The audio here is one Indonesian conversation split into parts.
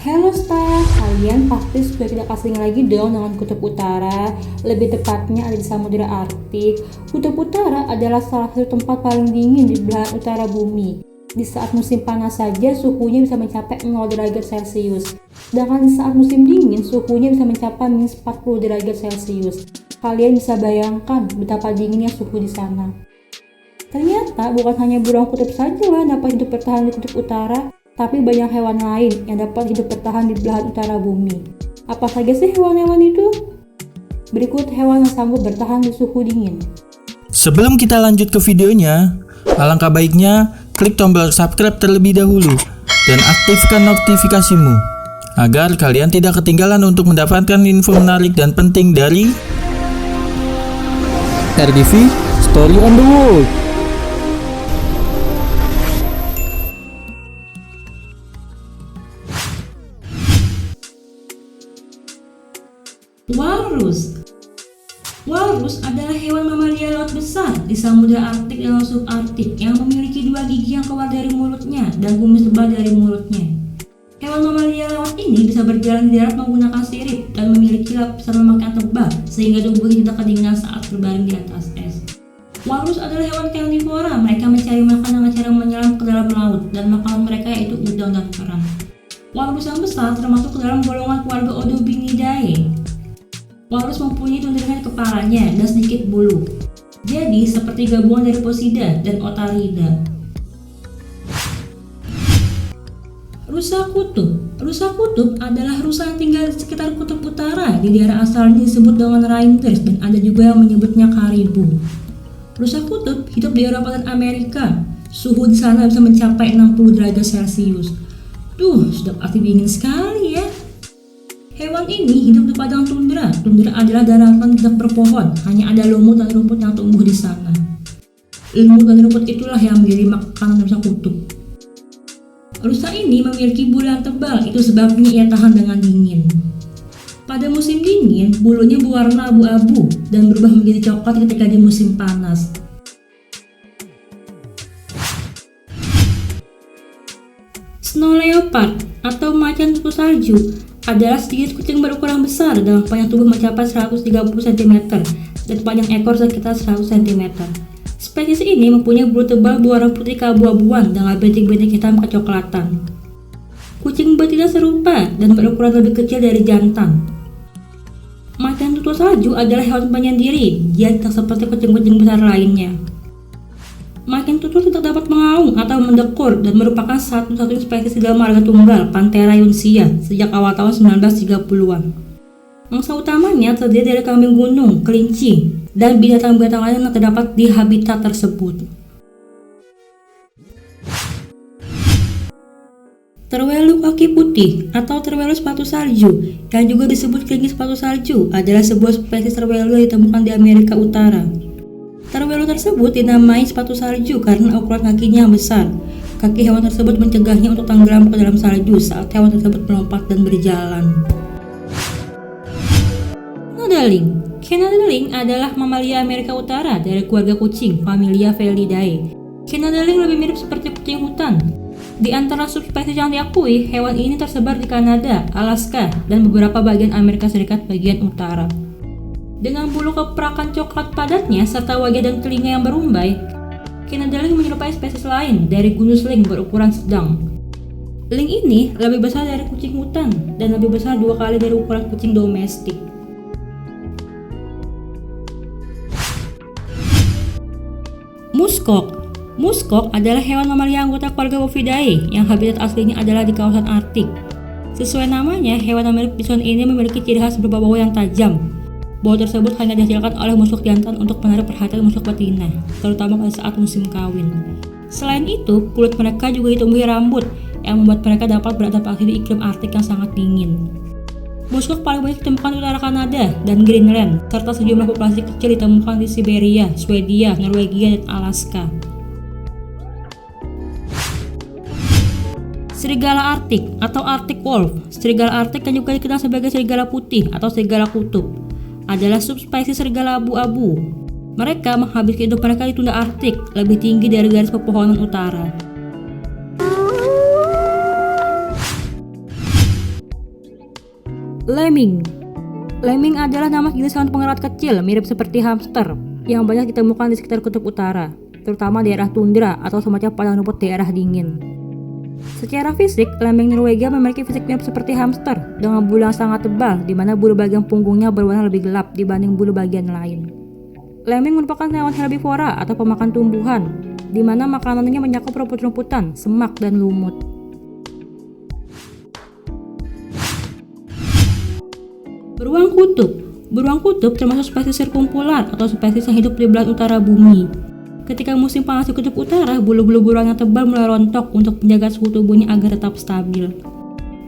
Halo Star, kalian pasti sudah tidak asing lagi dong dengan Kutub Utara, lebih tepatnya ada di Samudra Arktik. Kutub Utara adalah salah satu tempat paling dingin di belahan utara bumi. Di saat musim panas saja suhunya bisa mencapai 0 derajat Celcius. Sedangkan di saat musim dingin suhunya bisa mencapai minus 40 derajat Celcius. Kalian bisa bayangkan betapa dinginnya suhu di sana. Ternyata bukan hanya burung kutub saja yang dapat hidup bertahan di Kutub Utara, tapi banyak hewan lain yang dapat hidup bertahan di belahan utara bumi. Apa saja sih hewan-hewan itu? Berikut hewan yang sanggup bertahan di suhu dingin. Sebelum kita lanjut ke videonya, alangkah baiknya klik tombol subscribe terlebih dahulu dan aktifkan notifikasimu agar kalian tidak ketinggalan untuk mendapatkan info menarik dan penting dari RDV Story on the World. Walrus adalah hewan mamalia laut besar di Samudra Arktik dan laut subarktik yang memiliki 2 gigi yang keluar dari mulutnya dan kumis tebal dari mulutnya. Hewan mamalia laut ini bisa berjalan di darat menggunakan sirip dan memiliki lapisan lemak yang tebal sehingga tubuhnya tidak kedinginan saat berbaring di atas es. Walrus adalah hewan karnivora. Mereka mencari makan dengan cara menyelam ke dalam laut dan makanan mereka yaitu udang dan kerang. Walrus yang besar termasuk ke dalam golongan keluarga Odobinidae. Walrus mempunyai tuntunan kepalanya dan sedikit bulu. Jadi seperti gabungan dari Posida dan Otarida. Rusa kutub adalah rusa yang tinggal di sekitar kutub utara. Di daerah asalnya disebut dengan reindeers dan ada juga yang menyebutnya karibu. Rusa kutub hidup di Eropa dan Amerika. Suhu di sana bisa mencapai 60 derajat Celcius. Sudah pasti dingin sekali ya. Hewan ini hidup di padang tundra. Tundra adalah daratan tidak berpohon, hanya ada lumut dan rumput yang tumbuh di sana. Lumut dan rumput itulah yang menjadi makanan rusa kutub. Rusa ini memiliki bulu yang tebal, itu sebabnya ia tahan dengan dingin. Pada musim dingin, bulunya berwarna abu-abu dan berubah menjadi coklat ketika di musim panas. Snow leopard atau macan tutul salju adalah sedikit kucing berukuran besar dengan panjang tubuh mencapai 130 cm dan panjang ekor sekitar 100 cm. Spesies ini mempunyai bulu tebal berwarna putih keabu-abuan dengan bintik-bintik hitam kecoklatan. Kucing betina serupa dan berukuran lebih kecil dari jantan. Macan tutul salju adalah hewan penyendiri, dia tidak seperti kucing-kucing besar lainnya. Macan tutul tidak dapat mengaum atau mendekur dan merupakan satu-satunya spesies dalam marga tunggal Panthera yunsia sejak awal tahun 1930-an. Mangsa utamanya terdiri dari kambing gunung, kelinci, dan binatang-binatang lain yang terdapat di habitat tersebut. Terwelu kaki putih atau terwelu sepatu salju yang juga disebut kelinci sepatu salju adalah sebuah spesies terwelu yang ditemukan di Amerika Utara. Terwelu tersebut dinamai sepatu salju karena ukuran kakinya yang besar. Kaki hewan tersebut mencegahnya untuk tenggelam ke dalam salju saat hewan tersebut melompat dan berjalan. Kenadaling adalah mamalia Amerika Utara dari keluarga kucing, familia Felidae. Kenadaling lebih mirip seperti kucing hutan. Di antara subspesies yang diakui, hewan ini tersebar di Kanada, Alaska, dan beberapa bagian Amerika Serikat bagian utara. Dengan bulu keperakan coklat padatnya serta wajah dan telinga yang berumbai, Kenadaling menyerupai spesies lain dari genus lynx berukuran sedang. Lynx ini lebih besar dari kucing hutan dan lebih besar 2 kali dari ukuran kucing domestik. Muskok adalah hewan mamalia anggota keluarga Bovidae yang habitat aslinya adalah di kawasan Arktik. Sesuai namanya, hewan mirip bison ini memiliki ciri khas berupa bau yang tajam. Bau tersebut hanya dihasilkan oleh muskok jantan untuk menarik perhatian muskok betina, terutama pada saat musim kawin. Selain itu, kulit mereka juga ditumbuhi rambut yang membuat mereka dapat beradaptasi di iklim Arktik yang sangat dingin. Muskok paling banyak ditemukan di utara Kanada dan Greenland, serta sejumlah populasi kecil ditemukan di Siberia, Swedia, Norwegia, dan Alaska. Serigala Arktik atau Arctic Wolf. Serigala Arktik yang juga dikenal sebagai serigala putih atau serigala kutub adalah subspesies serigala abu-abu. Mereka menghabiskan hidup mereka di tundra Arktik, lebih tinggi dari garis pepohonan utara. Lemming. Lemming adalah nama jenis hewan pengerat kecil mirip seperti hamster yang banyak ditemukan di sekitar kutub utara, terutama daerah tundra atau semacam padang rumput daerah dingin. Secara fisik, lemming Norwegia memiliki fisik mirip seperti hamster dengan bulu yang sangat tebal, di mana bulu bagian punggungnya berwarna lebih gelap dibanding bulu bagian lain. Lemming merupakan hewan herbivora atau pemakan tumbuhan, di mana makanannya mencakup rumput-rumputan, semak, dan lumut. Beruang kutub. Beruang kutub termasuk spesies sirkumpular atau spesies yang hidup di belahan utara bumi. Ketika musim panas di kutub utara, bulu-bulu beruang yang tebal mulai rontok untuk menjaga suhu tubuhnya agar tetap stabil.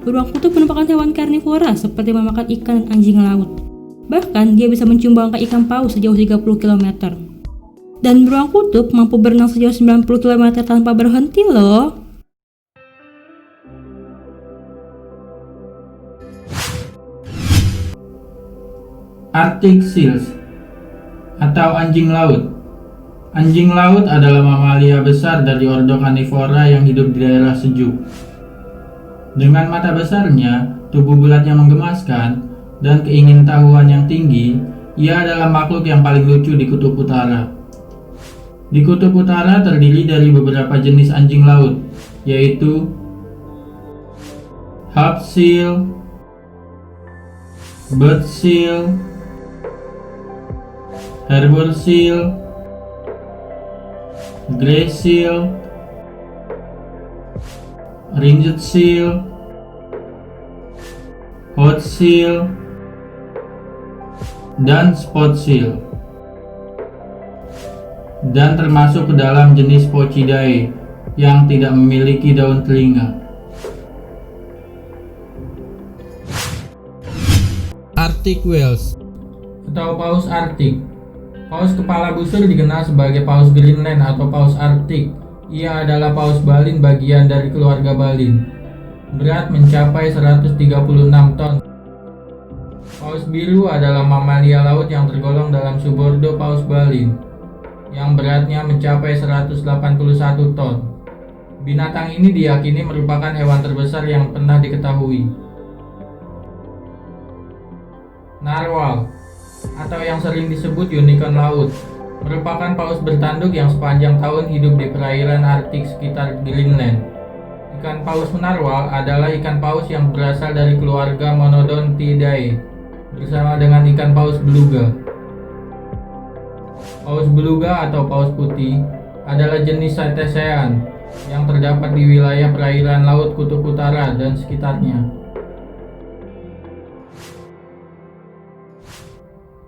Beruang kutub merupakan hewan karnivora seperti memakan ikan dan anjing laut. Bahkan, dia bisa mencium bangkai ikan paus sejauh 30 km. Dan beruang kutub mampu berenang sejauh 90 km tanpa berhenti loh. Arctic seals atau anjing laut. Anjing laut adalah mamalia besar dari ordo Carnivora yang hidup di daerah sejuk. Dengan mata besarnya, tubuh bulat yang menggemaskan, dan keingintahuan yang tinggi, ia adalah makhluk yang paling lucu di kutub utara. Di kutub utara terdiri dari beberapa jenis anjing laut, yaitu Hub seal, Bird seal, Harbor seal, Grey seal, Ringed seal, Hot seal, dan Spot seal, dan termasuk ke dalam jenis Pocidae yang tidak memiliki daun telinga. Arctic whales atau paus Arktik. Paus kepala busur dikenal sebagai paus Greenland atau paus Arktik. Ia adalah paus balin bagian dari keluarga balin. Berat mencapai 136 ton. Paus biru adalah mamalia laut yang tergolong dalam subordo paus balin, yang beratnya mencapai 181 ton. Binatang ini diyakini merupakan hewan terbesar yang pernah diketahui. Narwhal atau yang sering disebut unicorn laut merupakan paus bertanduk yang sepanjang tahun hidup di perairan Arktik sekitar Greenland. Ikan paus narwhal adalah ikan paus yang berasal dari keluarga Monodontidae bersama dengan ikan paus beluga. Paus beluga atau paus putih adalah jenis cetacean yang terdapat di wilayah perairan laut kutub utara dan sekitarnya.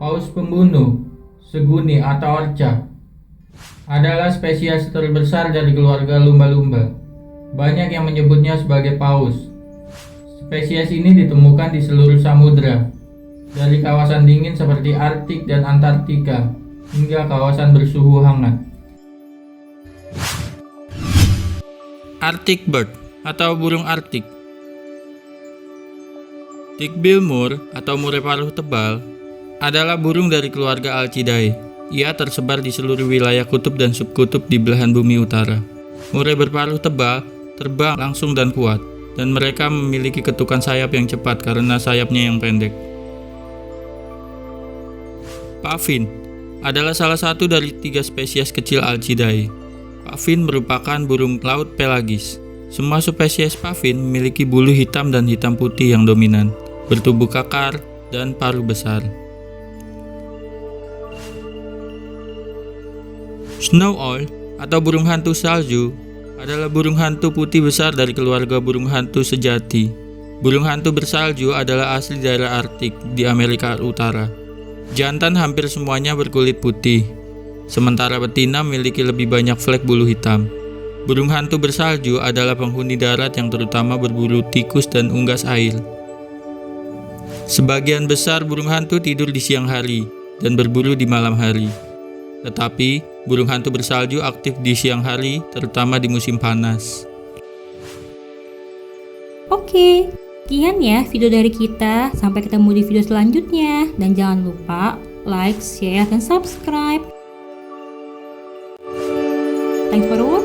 Paus pembunuh, seguni atau orca, adalah spesies terbesar dari keluarga lumba-lumba. Banyak yang menyebutnya sebagai paus. Spesies ini ditemukan di seluruh samudra, dari kawasan dingin seperti Arktik dan Antartika, hingga kawasan bersuhu hangat. Arctic bird atau burung Arktik. Thick-billed moor atau murai paruh tebal adalah burung dari keluarga Alcidae. Ia tersebar di seluruh wilayah kutub dan subkutub di belahan bumi utara. Murai berparuh tebal terbang langsung dan kuat, dan mereka memiliki ketukan sayap yang cepat karena sayapnya yang pendek. Puffin adalah salah satu dari 3 spesies kecil Alcidae. Puffin merupakan burung laut pelagis. Semua spesies puffin memiliki bulu hitam dan hitam putih yang dominan, bertubuh kekar, dan paruh besar. Snow owl atau burung hantu salju adalah burung hantu putih besar dari keluarga burung hantu sejati. Burung hantu bersalju adalah asli daerah Arktik di Amerika Utara. Jantan hampir semuanya berkulit putih, sementara betina memiliki lebih banyak flek bulu hitam. Burung hantu bersalju adalah penghuni darat yang terutama berburu tikus dan unggas air. Sebagian besar burung hantu tidur di siang hari dan berburu di malam hari. Tetapi, burung hantu bersalju aktif di siang hari, terutama di musim panas. Oke, sekian ya video dari kita. Sampai ketemu di video selanjutnya. Dan jangan lupa like, share, dan subscribe. Thanks for watching.